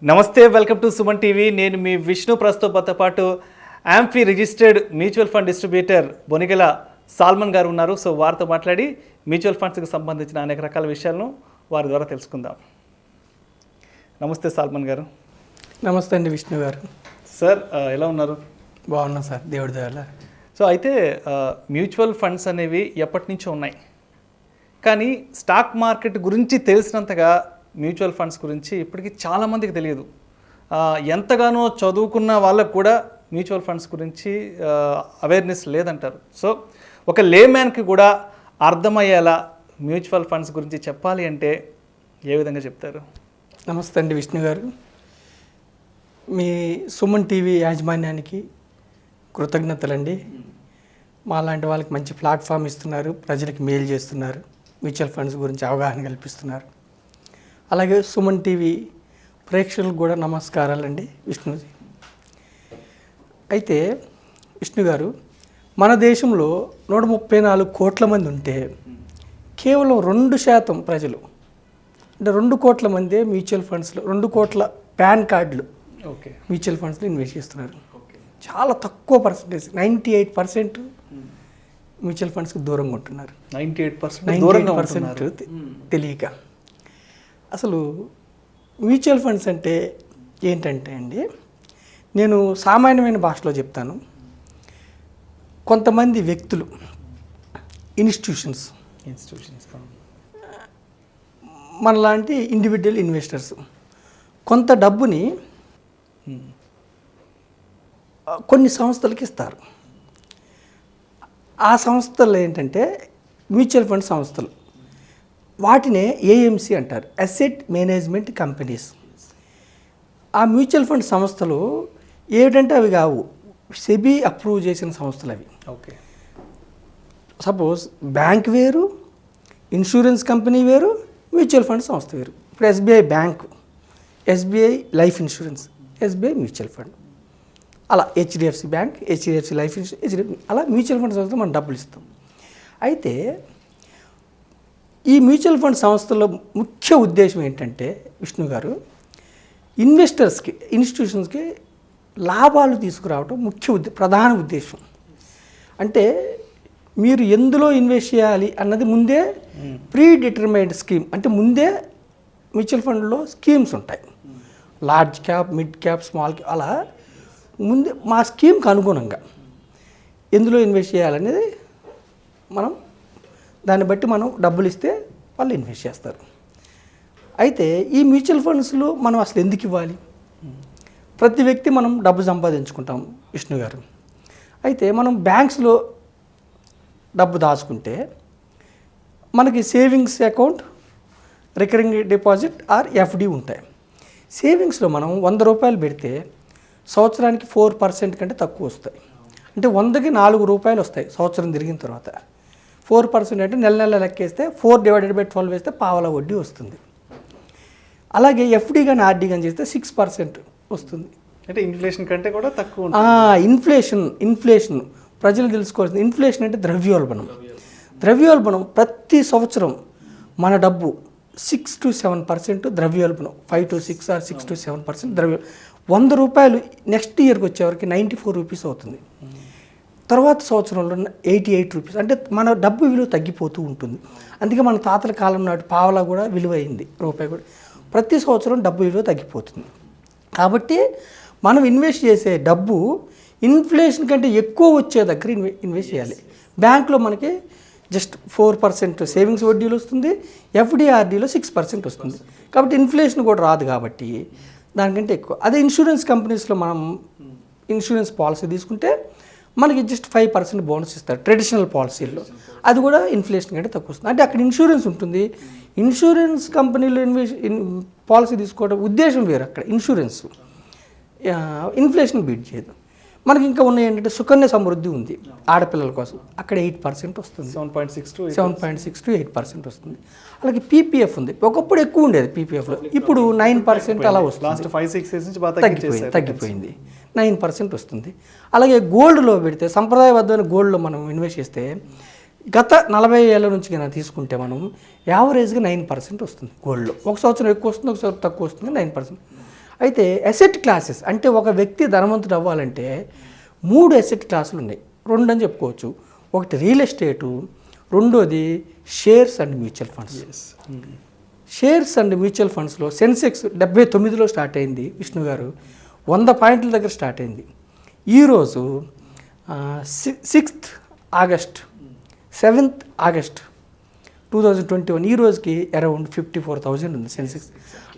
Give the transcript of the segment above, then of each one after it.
నమస్తే, welcome to Suman TV. నేను మీ విష్ణు. ప్రస్తుతంతో పాటు AMFI registered mutual fund distributor Bonigela Solomon గారు ఉన్నారు. సో వారితో మాట్లాడి మ్యూచువల్ ఫండ్స్కి సంబంధించిన అనేక రకాల విషయాలను వారి ద్వారా తెలుసుకుందాం. నమస్తే సాల్మన్ గారు. నమస్తే అండి విష్ణు గారు. సార్ ఎలా ఉన్నారు? బాగున్నా సార్, దేవుడి దయ వల్ల. సో అయితే మ్యూచువల్ ఫండ్స్ అనేవి ఎప్పటి నుంచో ఉన్నాయి, కానీ స్టాక్ మార్కెట్ గురించి తెలిసినంతగా మ్యూచువల్ ఫండ్స్ గురించి ఇప్పటికీ చాలామందికి తెలియదు. ఎంతగానో చదువుకున్న వాళ్ళకు కూడా మ్యూచువల్ ఫండ్స్ గురించి అవేర్నెస్ లేదంటారు. సో ఒక లేమ్యాన్కి కూడా అర్థమయ్యేలా మ్యూచువల్ ఫండ్స్ గురించి చెప్పాలి అంటే ఏ విధంగా చెప్తారు? నమస్తే అండి విష్ణు గారు. మీ సుమన్ టీవీ యాజమాన్యానికి కృతజ్ఞతలండి. మా లాంటి వాళ్ళకి మంచి ప్లాట్ఫామ్ ఇస్తున్నారు, ప్రజలకు మేలు చేస్తున్నారు, మ్యూచువల్ ఫండ్స్ గురించి అవగాహన కల్పిస్తున్నారు. అలాగే సుమన్ టీవీ ప్రేక్షకులకు కూడా నమస్కారాలండి విష్ణుజీ. అయితే విష్ణు గారు, మన దేశంలో 134 కోట్ల మంది ఉంటే కేవలం 2% ప్రజలు, అంటే 2 కోట్ల మందే మ్యూచువల్ ఫండ్స్లో 2 కోట్ల పాన్ కార్డులు మ్యూచువల్ ఫండ్స్లో ఇన్వెస్ట్ చేస్తున్నారు. చాలా తక్కువ పర్సెంటేజ్, 98% మ్యూచువల్ ఫండ్స్కి దూరంగా ఉంటున్నారు. 98% తెలియక. అసలు మ్యూచువల్ ఫండ్స్ అంటే ఏంటంటే అండి, నేను సామాన్యమైన భాషలో చెప్తాను. కొంతమంది వ్యక్తులు, ఇన్స్టిట్యూషన్స్ మనలాంటి ఇండివిజువల్ ఇన్వెస్టర్స్ కొంత డబ్బుని కొన్ని సంస్థలకి ఇస్తారు. ఆ సంస్థలు ఏంటంటే మ్యూచువల్ ఫండ్ సంస్థలు, వాటినే ఏఎంసీ అంటారు, అసెట్ మేనేజ్మెంట్ కంపెనీస్. ఆ మ్యూచువల్ ఫండ్ సంస్థలు ఏమిటంటే అవి కావు, సెబీ అప్రూవ్ చేసిన సంస్థలు అవి. ఓకే. సపోజ్ బ్యాంక్ వేరు, ఇన్సూరెన్స్ కంపెనీ వేరు, మ్యూచువల్ ఫండ్ సంస్థ వేరు. ఇప్పుడు SBI bank, SBI life insurance, SBI mutual fund, అలా HDFC bank, HDFC life insurance, HDFC, అలా మ్యూచువల్ ఫండ్ సంస్థలో మనం డబ్బులు ఇస్తాం. అయితే ఈ మ్యూచువల్ ఫండ్ సంస్థల ముఖ్య ఉద్దేశం ఏంటంటే విష్ణు గారు, ఇన్వెస్టర్స్కి, ఇన్స్టిట్యూషన్స్కి లాభాలు తీసుకురావడం ప్రధాన ఉద్దేశం. అంటే మీరు ఎందులో ఇన్వెస్ట్ చేయాలి అన్నది ముందే ప్రీ డిటర్మైన్డ్ స్కీమ్, అంటే ముందే మ్యూచువల్ ఫండ్లో స్కీమ్స్ ఉంటాయి. Large cap, mid cap, small cap, అలా ముందే మా స్కీమ్కి అనుగుణంగా ఎందులో ఇన్వెస్ట్ చేయాలనేది దాన్ని బట్టి మనం డబ్బులు ఇస్తే వాళ్ళు ఇన్వెస్ట్ చేస్తారు. అయితే ఈ మ్యూచువల్ ఫండ్స్లో మనం అసలు ఎందుకు ఇవ్వాలి? ప్రతి వ్యక్తి మనం డబ్బు సంపాదించుకుంటాం విష్ణు గారు. అయితే మనం బ్యాంక్స్లో డబ్బు దాచుకుంటే మనకి savings account, recurring deposit are FD ఉంటాయి. సేవింగ్స్లో మనం 100 రూపాయలు పెడితే సంవత్సరానికి 4% కంటే తక్కువ వస్తాయి. అంటే 100కి 4 రూపాయలు వస్తాయి సంవత్సరం తిరిగిన తర్వాత. 4% అంటే నెల లెక్కేస్తే 4/12 వేస్తే పావలా వడ్డీ వస్తుంది. అలాగే ఎఫ్డి కానీ ఆర్డీ కానీ చేస్తే 6% వస్తుంది. అంటే ఇన్ఫ్లేషన్ కంటే కూడా తక్కువ. ఇన్ఫ్లేషన్ ప్రజలు తెలుసుకోవాల్సింది. ఇన్ఫ్లేషన్ అంటే ద్రవ్యోల్బణం. ప్రతి సంవత్సరం మన డబ్బు 6 to 7% ద్రవ్యోల్బణం, 5 to 6 or 6 to 7% 100 రూపాయలు నెక్స్ట్ ఇయర్కి వచ్చేవరకు 94 రూపీస్ అవుతుంది. తర్వాత సంవత్సరంలో 88 రూపీస్. అంటే మన డబ్బు విలువ తగ్గిపోతూ ఉంటుంది. అందుకే మన తాతల కాలం నాటి పావలా కూడా విలువైంది, రూపాయి కూడా. ప్రతి సంవత్సరం డబ్బు విలువ తగ్గిపోతుంది. కాబట్టి మనం ఇన్వెస్ట్ చేసే డబ్బు ఇన్ఫ్లేషన్ కంటే ఎక్కువ వచ్చే దగ్గర ఇన్వెస్ట్ చేయాలి. బ్యాంకులో మనకి జస్ట్ 4% సేవింగ్స్ వడ్డీలు వస్తుంది, ఎఫ్డిఆర్డీలో 6% వస్తుంది. కాబట్టి ఇన్ఫ్లేషన్ కూడా రాదు, కాబట్టి దానికంటే ఎక్కువ. అదే ఇన్సూరెన్స్ కంపెనీస్లో మనం ఇన్సూరెన్స్ పాలసీ తీసుకుంటే మనకి జస్ట్ 5% బోనస్ ఇస్తారు ట్రెడిషనల్ పాలసీల్లో. అది కూడా ఇన్ఫ్లేషన్ కంటే తక్కువ వస్తుంది. అంటే అక్కడ ఇన్సూరెన్స్ ఉంటుంది. ఇన్సూరెన్స్ కంపెనీలో పాలసీ తీసుకోవడం ఉద్దేశం వేరు. అక్కడ ఇన్సూరెన్స్ ఇన్ఫ్లేషన్ బీట్ చేయదు. మనకి ఇంకా ఉన్నాయి ఏంటంటే సుకన్య సమృద్ధి ఉంది ఆడపిల్లల కోసం, అక్కడ 8% వస్తుంది, 7.6 to 8% వస్తుంది. అలాగే పీపీఎఫ్ ఉంది. ఒకప్పుడు ఎక్కువ ఉండేది పీపీఎఫ్లో, ఇప్పుడు 9% అలా వస్తుంది. తగ్గిపోయింది, 9% వస్తుంది. అలాగే గోల్డ్లో పెడితే, సంప్రదాయబద్ధమైన గోల్డ్లో మనం ఇన్వెస్ట్ చేస్తే గత 40 ఏళ్ళ నుంచి కన్నా తీసుకుంటే మనం యావరేజ్గా 9% వస్తుంది గోల్డ్లో. ఒక సంవత్సరం ఎక్కువ వస్తుంది, ఒక సంవత్సరం తక్కువ వస్తుంది, 9%. అయితే అసెట్ క్లాసెస్ అంటే ఒక వ్యక్తి ధనవంతుడు అవ్వాలంటే 3 అసెట్ క్లాసులు ఉన్నాయి, 2 అని చెప్పుకోవచ్చు. ఒకటి రియల్ ఎస్టేటు, రెండోది shares and mutual funds. Shares and mutual ఫండ్స్లో సెన్సెక్స్ 79లో స్టార్ట్ అయింది విష్ణు గారు, 100 పాయింట్ల దగ్గర స్టార్ట్ అయింది. ఈరోజు 6th ఆగస్ట్ 7th ఆగస్ట్ 2021 ఈ రోజుకి అరౌండ్ 54,000 ఉంది సెన్సెక్స్.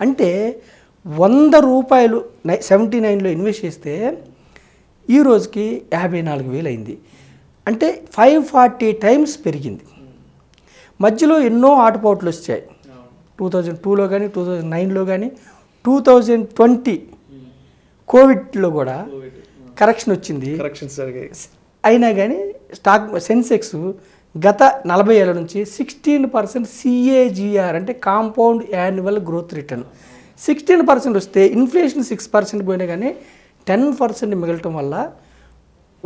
అంటే 100 రూపాయలు 79లో ఇన్వెస్ట్ చేస్తే ఈ రోజుకి 54,000 అయింది. అంటే 540 టైమ్స్ పెరిగింది. మధ్యలో ఎన్నో ఆటపోట్లు వచ్చాయి, 2002లో కానీ 2009లో కానీ 2020 కోవిడ్లో కూడా కరెక్షన్ వచ్చింది. అయినా కానీ సెన్సెక్స్ గత 40 ఏళ్ళ నుంచి 16% CAGR అంటే కాంపౌండ్ యాన్యువల్ గ్రోత్ రిటర్న్ 16% వస్తే ఇన్ఫ్లేషన్ 6% పోయినా కానీ 10% మిగలటం వల్ల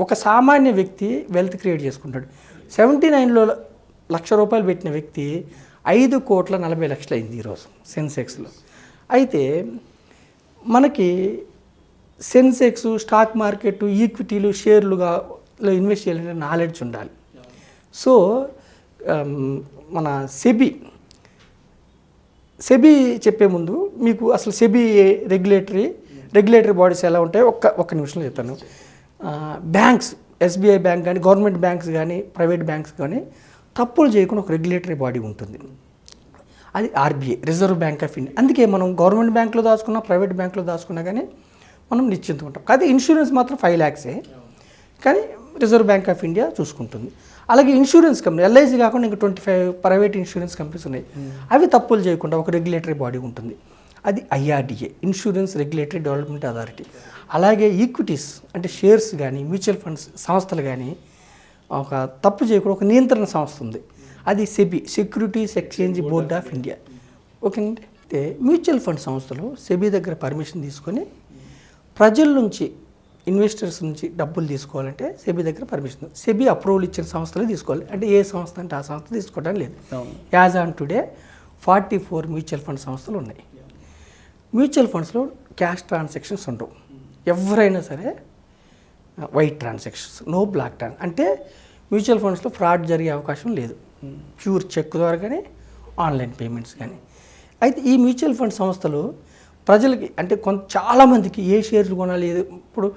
ఒక సామాన్య వ్యక్తి వెల్త్ క్రియేట్ చేసుకుంటాడు. 79లో ₹1,00,000 పెట్టిన వ్యక్తి 5,40,00,000 అయింది ఈరోజు సెన్సెక్స్లో. అయితే మనకి సెన్సెక్స్, స్టాక్ మార్కెట్, ఈక్విటీలు, షేర్లుగా ఇన్వెస్ట్ చేయాలంటే నాలెడ్జ్ ఉండాలి. సో మన సెబీ చెప్పే ముందు మీకు అసలు సెబీ రెగ్యులేటరీ బాడీస్ ఎలా ఉంటాయో ఒక్క నిమిషంలో చెప్తాను. బ్యాంక్స్, SBI బ్యాంక్ కానీ, గవర్నమెంట్ బ్యాంక్స్ కానీ, ప్రైవేట్ బ్యాంక్స్ కానీ తప్పులు చేయకుండా ఒక రెగ్యులేటరీ బాడీ ఉంటుంది. అది RBI, reserve bank of India. అందుకే మనం గవర్నమెంట్ బ్యాంక్లో దాచుకున్నా, ప్రైవేట్ బ్యాంక్లో దాచుకున్నా కానీ మనం నిశ్చింతగా ఉంటాం. కాదు ఇన్సూరెన్స్ మాత్రం 5 lakhs కానీ రిజర్వ్ బ్యాంక్ ఆఫ్ ఇండియా చూసుకుంటుంది. అలాగే ఇన్సూరెన్స్ కంపెనీ, LIC కాకుండా ఇంకా 25 ప్రైవేట్ ఇన్సూరెన్స్ కంపెనీస్ ఉన్నాయి. అవి తప్పులు చేయకుండా ఒక రెగ్యులేటరీ బాడీ ఉంటుంది. అది IRDA, insurance regulatory development authority. అలాగే ఈక్విటీస్ అంటే షేర్స్ కానీ, మ్యూచువల్ ఫండ్స్ సంస్థలు కానీ ఒక తప్పు చేయకుండా ఒక నియంత్రణ సంస్థ ఉంది. అది SEBI, securities exchange board of India. ఓకేనండి. అయితే మ్యూచువల్ ఫండ్ సంస్థలు సెబీ దగ్గర పర్మిషన్ తీసుకొని ప్రజల నుంచి, ఇన్వెస్టర్స్ నుంచి డబ్బులు తీసుకోవాలంటే సెబీ దగ్గర పర్మిషన్, సెబీ అప్రూవల్ ఇచ్చిన సంస్థలే తీసుకోవాలి. అంటే ఏ సంస్థ అంటే ఆ సంస్థ తీసుకోవడం లేదు. As on today 44 mutual fund సంస్థలు ఉన్నాయి. మ్యూచువల్ ఫండ్స్లో క్యాష్ ట్రాన్సాక్షన్స్ ఉండవు. ఎవరైనా సరే వైట్ ట్రాన్సాక్షన్స్, నో బ్లాక్ అంటే మ్యూచువల్ ఫండ్స్లో ఫ్రాడ్ జరిగే అవకాశం లేదు. ప్యూర్ చెక్ ద్వారా కానీ, ఆన్లైన్ పేమెంట్స్ కానీ. అయితే ఈ మ్యూచువల్ ఫండ్ సంస్థలు ప్రజలకి అంటే చాలామందికి ఏ షేర్లు కొనాలి, ఇప్పుడు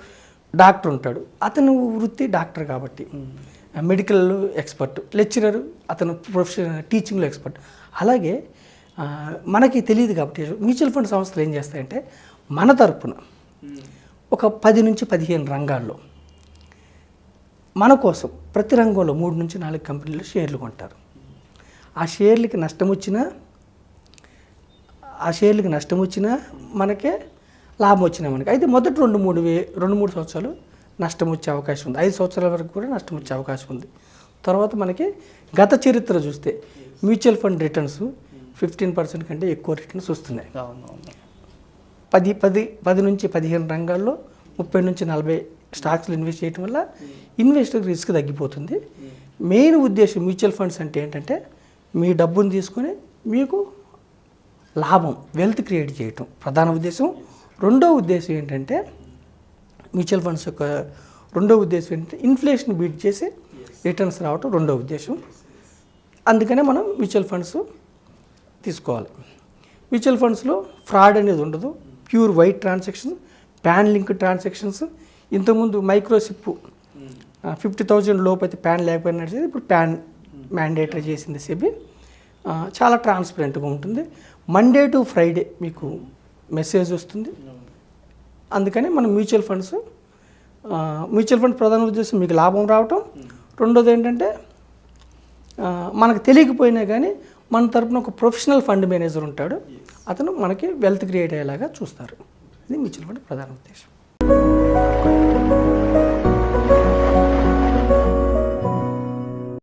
డాక్టర్ ఉంటాడు, అతను వృత్తి డాక్టర్ కాబట్టి మెడికల్ ఎక్స్పర్ట్, లెక్చరర్ అతను ప్రొఫెషనల్ టీచింగ్లో ఎక్స్పర్ట్. అలాగే మనకి తెలియదు కాబట్టి మ్యూచువల్ ఫండ్ సంస్థలు ఏం చేస్తాయంటే మన తరపున ఒక 10 నుంచి 15 రంగాల్లో మన కోసం ప్రతి రంగంలో 3 నుంచి 4 కంపెనీలు షేర్లు కొంటారు. ఆ షేర్లకి నష్టం వచ్చినా మనకే లాభం వచ్చినా మనకి. అయితే మొదటి 2-3 సంవత్సరాలు నష్టం వచ్చే అవకాశం ఉంది. 5 సంవత్సరాల వరకు కూడా నష్టం వచ్చే అవకాశం ఉంది. తర్వాత మనకి గత చరిత్ర చూస్తే మ్యూచువల్ ఫండ్ రిటర్న్స్ 15% కంటే ఎక్కువ రిటర్న్స్ వస్తున్నాయి. 10 నుంచి 15 రంగాల్లో 30 నుంచి 40 స్టాక్స్లో ఇన్వెస్ట్ చేయడం వల్ల ఇన్వెస్టర్ రిస్క్ తగ్గిపోతుంది. మెయిన్ ఉద్దేశం మ్యూచువల్ ఫండ్స్ అంటే ఏంటంటే మీ డబ్బును తీసుకొని మీకు లాభం, వెల్త్ క్రియేట్ చేయటం ప్రధాన ఉద్దేశం. రెండో ఉద్దేశం ఏంటంటే మ్యూచువల్ ఫండ్స్ యొక్క రెండో ఉద్దేశం ఏంటంటే ఇన్ఫ్లేషన్ బీట్ చేసి రిటర్న్స్ రావటం రెండో ఉద్దేశం. అందుకనే మనం మ్యూచువల్ ఫండ్స్ తీసుకోవాలి. మ్యూచువల్ ఫండ్స్లో ఫ్రాడ్ అనేది ఉండదు, pure white transaction, pan link transactions. ఇంతకుముందు మైక్రోసిప్ 50,000 లోపు అయితే ప్యాన్ లేకపోయినా ఇప్పుడు ప్యాన్ మ్యాండేటరీ చేసింది సెబీ. చాలా ట్రాన్స్పరెంట్గా ఉంటుంది. మండే టు ఫ్రైడే మీకు మెసేజ్ వస్తుంది. అందుకని మనం మ్యూచువల్ ఫండ్స్ ప్రధాన ఉద్దేశం మీకు లాభం రావటం. రెండోది ఏంటంటే మనకు తెలియకపోయినా కానీ మన తరపున ఒక ప్రొఫెషనల్ ఫండ్ మేనేజర్ ఉంటాడు, అతను మనకి వెల్త్ క్రియేట్ అయ్యేలాగా చూస్తారు. ఇది మ్యూచువల్ ఫండ్ ప్రధాన ఉద్దేశం.